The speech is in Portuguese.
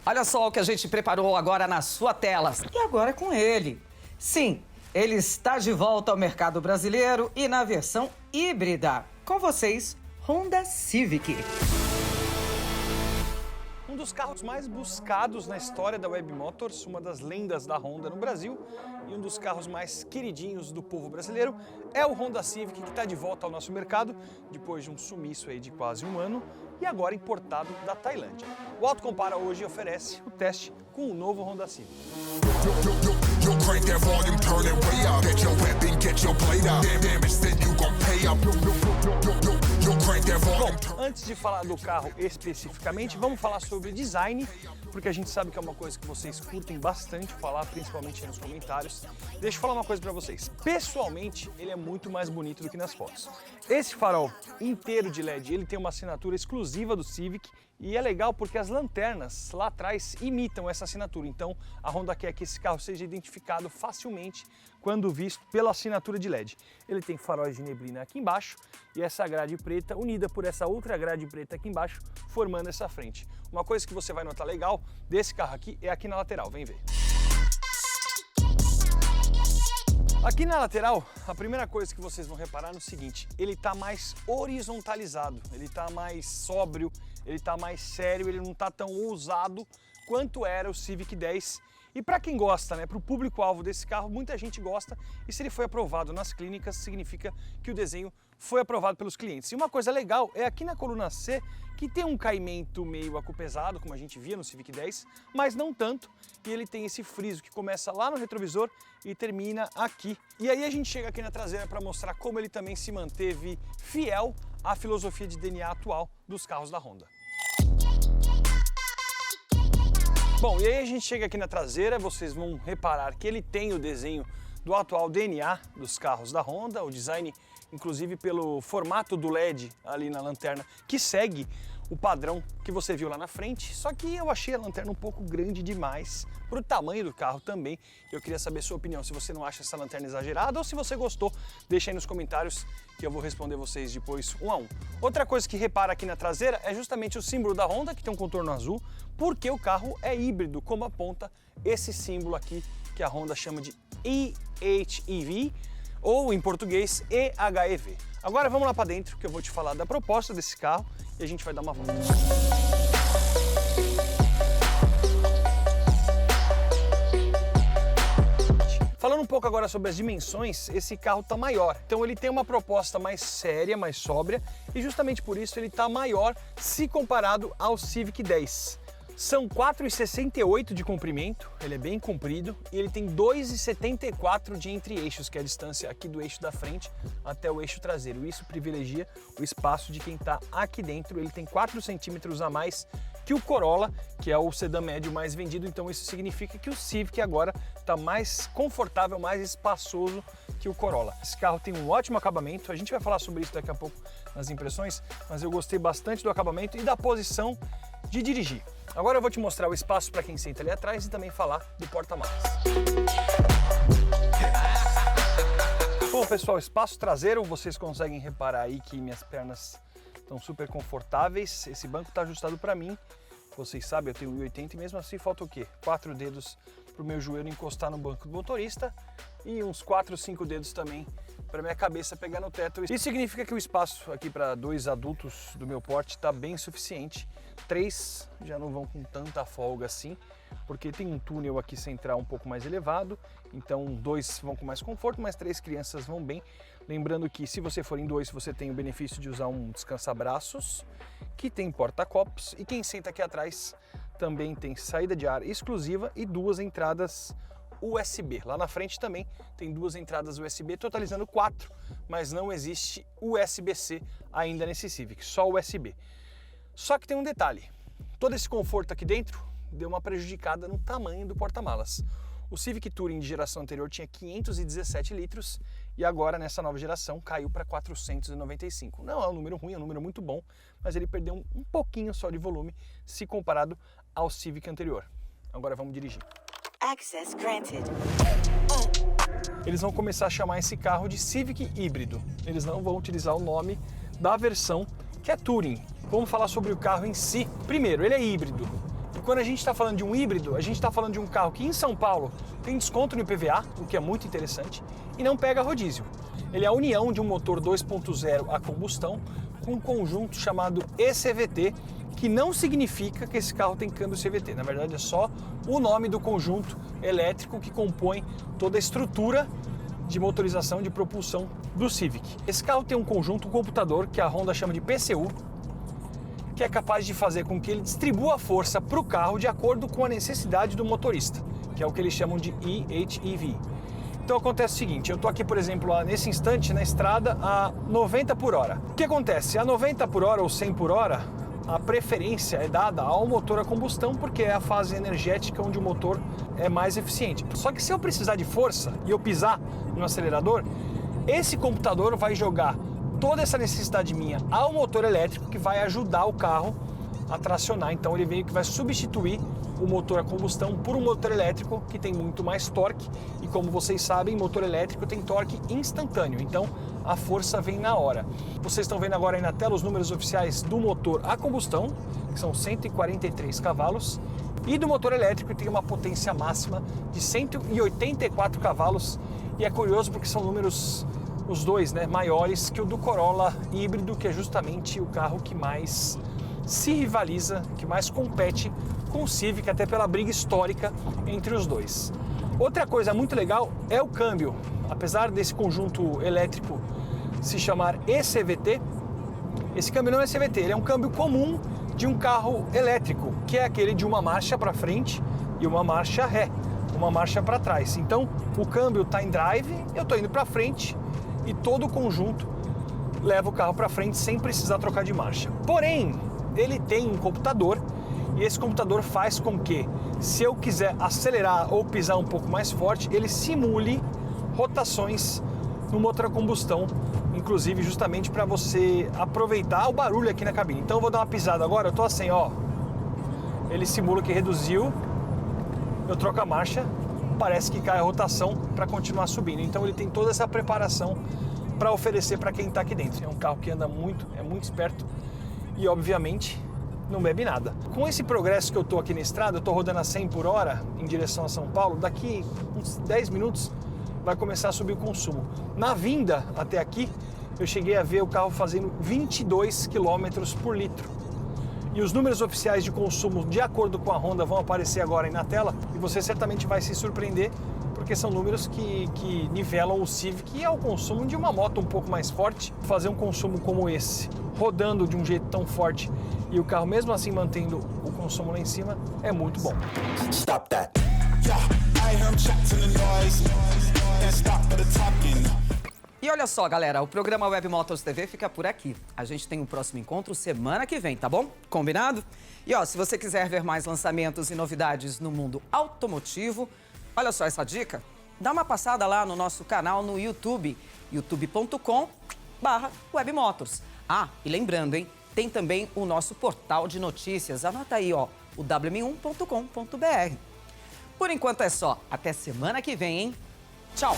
Olha só o que a gente preparou agora na sua tela. E agora é com ele. Sim, ele está de volta ao mercado brasileiro e na versão híbrida. Com vocês, Honda Civic. Um dos carros mais buscados na história da Web Motors, uma das lendas da Honda no Brasil e um dos carros mais queridinhos do povo brasileiro é o Honda Civic, que está de volta ao nosso mercado depois de um sumiço aí de quase um ano e agora importado da Tailândia. O Auto Compara hoje oferece o teste com o novo Honda Civic. Bom, antes de falar do carro especificamente, vamos falar sobre design, porque a gente sabe que é uma coisa que vocês curtem bastante falar, principalmente aí nos comentários. Deixa eu falar uma coisa pra vocês. Pessoalmente, ele é muito mais bonito do que nas fotos. Esse farol inteiro de LED, ele tem uma assinatura exclusiva do Civic e é legal porque as lanternas lá atrás imitam essa assinatura. Então, a Honda quer que esse carro seja identificado facilmente quando visto pela assinatura de LED. Ele tem faróis de neblina aqui embaixo e essa grade preta unida por essa outra grade preta aqui embaixo, formando essa frente. Uma coisa que você vai notar legal desse carro aqui é aqui na lateral, vem ver. Aqui na lateral, a primeira coisa que vocês vão reparar é o seguinte, ele está mais horizontalizado, ele está mais sóbrio, ele está mais sério, ele não está tão ousado quanto era o Civic 10. E para quem gosta, né, para o público-alvo desse carro, muita gente gosta e se ele foi aprovado nas clínicas, significa que o desenho foi aprovado pelos clientes. E uma coisa legal é aqui na coluna C, que tem um caimento meio acupesado, como a gente via no Civic 10, mas não tanto, e ele tem esse friso que começa lá no retrovisor e termina aqui. E aí a gente chega aqui na traseira para mostrar como ele também se manteve fiel à filosofia de DNA atual dos carros da Honda. Bom, e aí a gente chega aqui na traseira, vocês vão reparar que ele tem o desenho do atual DNA dos carros da Honda, o design inclusive pelo formato do LED ali na lanterna, que segue o padrão que você viu lá na frente, só que eu achei a lanterna um pouco grande demais para o tamanho do carro também. Eu queria saber sua opinião, se você não acha essa lanterna exagerada ou se você gostou, deixa aí nos comentários que eu vou responder vocês depois um a um. Outra coisa que repara aqui na traseira é justamente o símbolo da Honda, que tem um contorno azul, porque o carro é híbrido, como aponta esse símbolo aqui que a Honda chama de eHEV, ou em português EHEV. Agora vamos lá para dentro que eu vou te falar da proposta desse carro e a gente vai dar uma volta. Falando um pouco agora sobre as dimensões, esse carro está maior. Então ele tem uma proposta mais séria, mais sóbria e justamente por isso ele está maior se comparado ao Civic 10. São 4,68 de comprimento, ele é bem comprido, e ele tem 2,74 de entre-eixos, que é a distância aqui do eixo da frente até o eixo traseiro. Isso privilegia o espaço de quem está aqui dentro. Ele tem 4 centímetros a mais que o Corolla, que é o sedã médio mais vendido, então isso significa que o Civic agora está mais confortável, mais espaçoso que o Corolla. Esse carro tem um ótimo acabamento, a gente vai falar sobre isso daqui a pouco nas impressões, mas eu gostei bastante do acabamento e da posição de dirigir. Agora eu vou te mostrar o espaço para quem senta ali atrás e também falar do porta-malas. Bom pessoal, espaço traseiro, vocês conseguem reparar aí que minhas pernas estão super confortáveis. Esse banco está ajustado para mim, vocês sabem, eu tenho 1,80 e mesmo assim falta o quê? 4 dedos para o meu joelho encostar no banco do motorista e uns 4, 5 dedos também para minha cabeça pegar no teto. Isso significa que o espaço aqui para 2 adultos do meu porte está bem suficiente. 3 já não vão com tanta folga assim, porque tem um túnel aqui central um pouco mais elevado, então 2 vão com mais conforto, mas 3 crianças vão bem. Lembrando que se você for em 2, você tem o benefício de usar um descansa-braços, que tem porta-copos, e quem senta aqui atrás também tem saída de ar exclusiva e 2 entradas USB. Lá na frente também tem 2 entradas USB, totalizando 4, mas não existe USB-C ainda nesse Civic, só USB. Só que tem um detalhe, todo esse conforto aqui dentro deu uma prejudicada no tamanho do porta-malas. O Civic Touring de geração anterior tinha 517 litros e agora nessa nova geração caiu para 495. Não é um número ruim, é um número muito bom, mas ele perdeu um pouquinho só de volume se comparado ao Civic anterior. Agora vamos dirigir. Access granted. Eles vão começar a chamar esse carro de Civic híbrido. Eles não vão utilizar o nome da versão que é Touring. Vamos falar sobre o carro em si. Primeiro, ele é híbrido. quando a gente está falando de um híbrido, a gente está falando de um carro que em São Paulo tem desconto no IPVA, o que é muito interessante, e não pega rodízio. Ele é a união de um motor 2.0 a combustão com um conjunto chamado eCVT, que não significa que esse carro tem câmbio CVT. Na verdade, é só o nome do conjunto elétrico que compõe toda a estrutura de motorização de propulsão do Civic. Esse carro tem um conjunto, um computador, que a Honda chama de PCU, que é capaz de fazer com que ele distribua a força para o carro de acordo com a necessidade do motorista, que é o que eles chamam de EHEV. Então acontece o seguinte, eu estou aqui, por exemplo, nesse instante na estrada a 90 por hora. O que acontece? A 90 por hora ou 100 por hora, a preferência é dada ao motor a combustão porque é a fase energética onde o motor é mais eficiente. Só que se eu precisar de força e eu pisar no acelerador, esse computador vai jogar toda essa necessidade minha ao motor elétrico que vai ajudar o carro a tracionar. Então ele meio que vai substituir o motor a combustão por um motor elétrico que tem muito mais torque e, como vocês sabem, motor elétrico tem torque instantâneo, então a força vem na hora. Vocês estão vendo agora aí na tela os números oficiais do motor a combustão, que são 143 cavalos, e do motor elétrico, que tem uma potência máxima de 184 cavalos, e é curioso porque são números, os dois, né, maiores que o do Corolla híbrido, que é justamente o carro que mais se rivaliza, que mais compete com o Civic, até pela briga histórica entre os dois. Outra coisa muito legal é o câmbio. Apesar desse conjunto elétrico se chamar eCVT, esse câmbio não é CVT, ele é um câmbio comum de um carro elétrico, que é aquele de uma marcha para frente e uma marcha ré, uma marcha para trás. Então o câmbio está em drive, eu estou indo para frente e todo o conjunto leva o carro para frente sem precisar trocar de marcha. Porém, ele tem um computador e esse computador faz com que, se eu quiser acelerar ou pisar um pouco mais forte, ele simule rotações no motor a combustão, inclusive justamente para você aproveitar o barulho aqui na cabine. Então eu vou dar uma pisada agora, eu tô assim, ó, ele simula que reduziu, eu troco a marcha, parece que cai a rotação para continuar subindo. Então ele tem toda essa preparação para oferecer para quem está aqui dentro. É um carro que anda muito, é muito esperto e obviamente não bebe nada. Com esse progresso que eu tô aqui na estrada, eu tô rodando a 100 por hora em direção a São Paulo, daqui uns 10 minutos vai começar a subir o consumo. Na vinda até aqui, eu cheguei a ver o carro fazendo 22 km por litro. E os números oficiais de consumo, de acordo com a Honda, vão aparecer agora aí na tela e você certamente vai se surpreender, porque são números que nivelam o Civic ao consumo de uma moto um pouco mais forte. Fazer um consumo como esse, rodando de um jeito tão forte e o carro mesmo assim mantendo o consumo lá em cima, é muito bom. Stop that. I heard him chatting the noise. And stop for the talking. E olha só, galera, o programa Web Motors TV fica por aqui. A gente tem um próximo encontro semana que vem, tá bom? Combinado? E ó, se você quiser ver mais lançamentos e novidades no mundo automotivo, olha só essa dica. Dá uma passada lá no nosso canal no YouTube, youtube.com/webmotors. Ah, e lembrando, hein? Tem também o nosso portal de notícias. Anota aí, ó, o wm1.com.br. Por enquanto é só. Até semana que vem, hein? Tchau!